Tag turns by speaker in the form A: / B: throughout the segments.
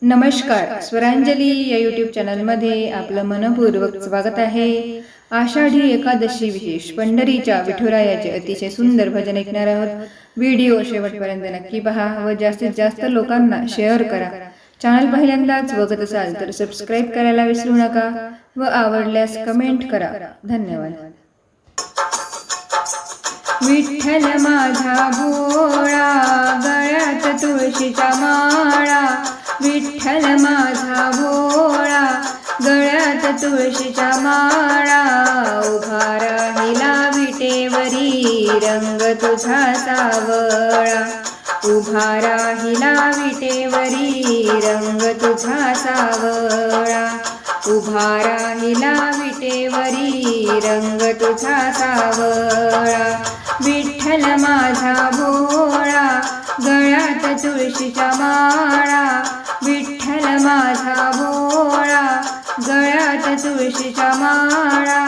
A: नमस्कार, स्वरांजली या यूट्यूब चॅनलमध्ये आपलं मनपूर्वक स्वागत आहे. आषाढी एकादशी विशेष पंढरीच्या विठुरायाचे अतिशय सुंदर भजन ऐकणार आहोत. व्हिडिओ शेवटपर्यंत नक्की पहा व जास्तीत जास्त लोकांना शेअर करा. चॅनल पहिल्यांदाच बघत असाल तर सबस्क्राईब करायला विसरू नका व आवडल्यास कमेंट करा. धन्यवाद. विठ्ठल माझा भोळा, गळ्यात तुळशीचा माळा. विठ्ठल माझा भोळा, गळ्यात तुळशीचा माळा. उभा राहिला विटेवरी, रंग तुझा सावळा. उभा राहिला विटेवरी, रंग तुझा सावळा. उभा राहिला विटेवरी, रंग तुझा सावळा. विठ्ठल माझा भोळा, गळ्यात तुळशीचा माळा. विठ्ठल माझा भोळा, गळ्यात तुळशीचा माळा.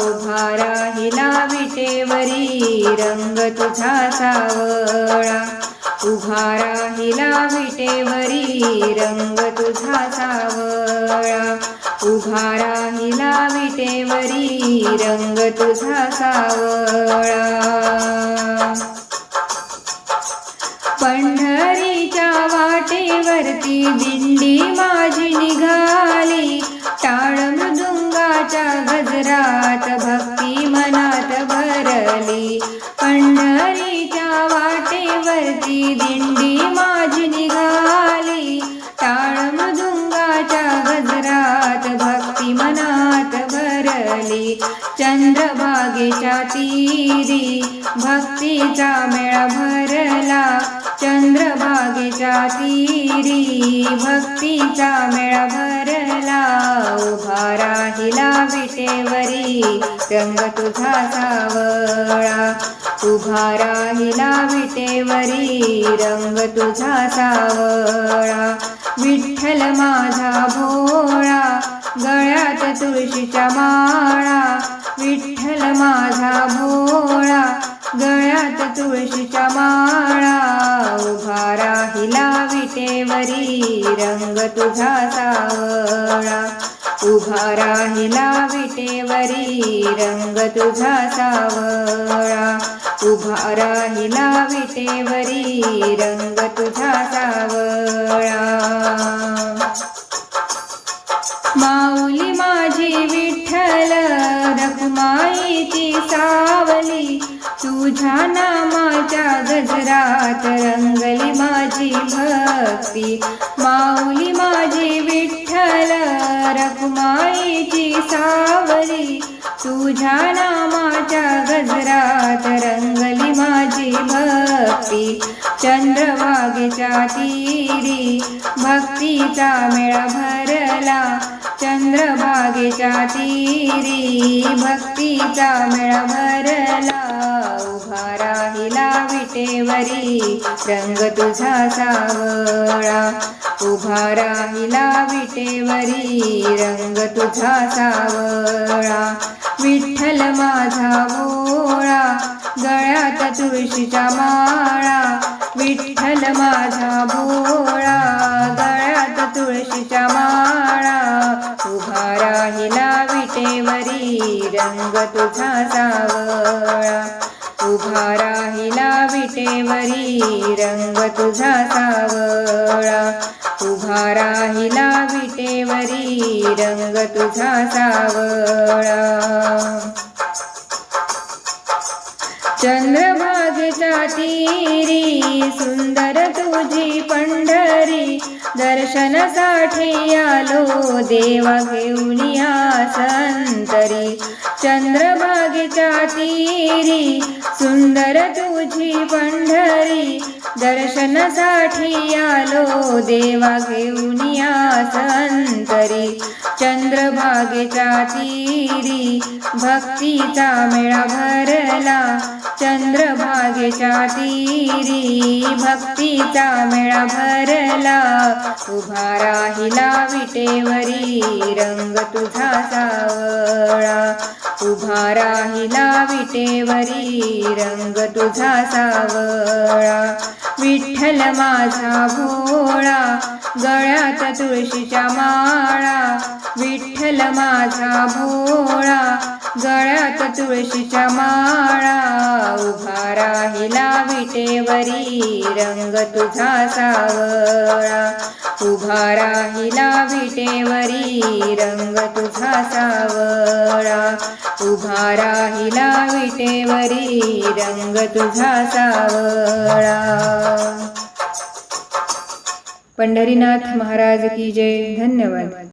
A: उभा राहिला विटेवरी, रंग तुझा सावळा. उभा राहिला विटेवरी, रंग तुझा सावळा. उभा राहिला विटेवरी, रंग तुझा सावळा. पंढरीच्या वाटेवरती दिंडी माझी निघाली. टाळ मृदुंगाच्या गजरात भक्ती मनात भरली. पंढरीच्या वाटेवरती दिंडी माझी निघाली. टाळ मृदुंगाच्या गजरात भक्ती मनात भरली. चंद्रभागेच्या तीरी भक्तीचा मेळा भरला. चंद्रभागेच्या तीरी भक्तीचा मेळा भरला. उभा राहिला विटेवरी, रंग तुझा सावळा. उभा राहिला विटेवरी, रंग तुझा सावळा. विठ्ठल माझा भोळा, गळ्यात तुळशीचा माळा. विठ्ठल माझा भोळा, गळ्यात तुळशीचा माळा. उभा राहिला विटेवरी, रंग तुझा सावळा. उभा राहिला विटेवरी, रंग तुझा सावळा. उभा राहिला विटेवरी, रंग तुझा सावळा. माऊली माझी विठ्ठल, रखुमाईची सावली. तुझ्या नामाच्या गजरात रंगली माझी भक्ती. माऊली माझी विठ्ठल, रखुमाईची सावली. तुझ्या नामाच्या गजरात रंगली माझी भक्ती. चंद्रभागेच्या तीरी भक्तीचा मेळा भरला. चंद्रभागेच्या तीरी भक्तीचा मेळा भरला. उभा राहिला विटेवरी, रंग तुझा सावळा. उभा राहिला विटेवरी, रंग तुझा सावळा. विठ्ठल माझा भोळा, गळ्यात तुळशीचा माळा. विठ्ठल माझा भोळा, गळ्यात तुळशीचा माळा. उभा राहिला विटेवरी, रंग तुझा सावळा. उभा राहिला विटेवरी, रंग तुझा सावळा. उभा राहिला विटेवरी, रंग तुझा सावळा. चंद्रभागेच्या तीरी सुंदर तुझी पंढरी. दर्शनासाठी आलो देवा घेऊन या संतरी. चंद्रभागेच्या तीरी सुंदर तुझी पंढरी. दर्शनासाठी आलो देवा घेऊन या संतरी. चंद्रभागेच्या तीरी भक्तीचा मेळा भरला. चंद्रभागेच्या तीरी भक्तीचा मेळा भरला. उभा राहिला विटेवरी रंग तुझा सावळा उभा राहिला विटेवरी रंग तुझा सावळा विठ्ठल माझा भोळा गळ्यात तुळशीच्या माळा विठ्ठल माझा भोळा गळ्यात तुळशीच्या माळा उभा राहिला विटेवरी रंग तुझा सावळा उभा राहिला विटेवरी रंग तुझा सावळा उभा राहिला विटेवरी रंग तुझा सावळा। पंढरीनाथ महाराज की जय। धन्यवाद।